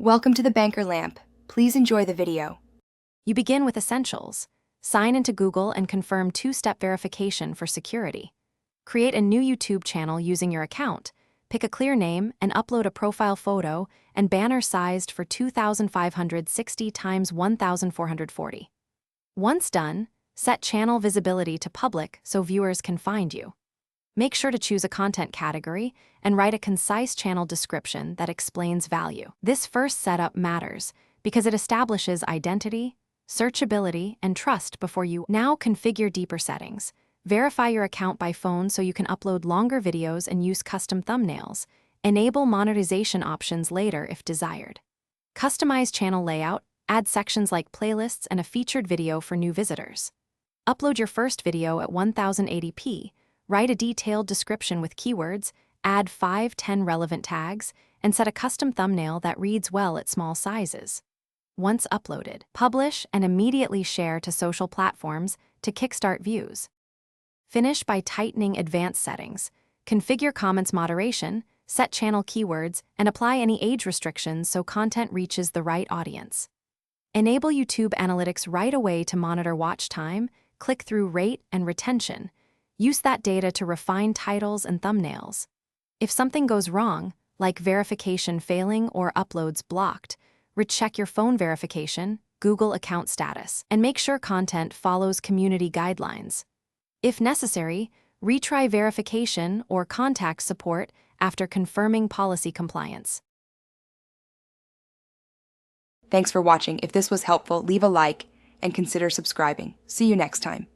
Welcome to the Banker Lamp. Please enjoy the video. You begin with essentials. Sign into Google and confirm two-step verification for security. Create a new YouTube channel using your account. Pick a clear name and upload a profile photo and banner sized for 2560 x 1440. Once done, set channel visibility to public so viewers can find you. Make sure to choose a content category and write a concise channel description that explains value. This first setup matters because it establishes identity, searchability, and trust before you now configure deeper settings. Verify your account by phone so you can upload longer videos and use custom thumbnails. Enable monetization options later if desired. Customize channel layout, add sections like playlists and a featured video for new visitors. Upload your first video at 1080p. Write a detailed description with keywords, add 5-10 relevant tags, and set a custom thumbnail that reads well at small sizes. Once uploaded, publish and immediately share to social platforms to kickstart views. Finish by tightening advanced settings. Configure comments moderation, set channel keywords, and apply any age restrictions so content reaches the right audience. Enable YouTube Analytics right away to monitor watch time, click-through rate, and retention. Use that data to refine titles and thumbnails. If something goes wrong, like verification failing or uploads blocked, recheck your phone verification, Google account status, and make sure content follows community guidelines. If necessary, retry verification or contact support after confirming policy compliance. Thanks for watching. If this was helpful, leave a like and consider subscribing. See you next time.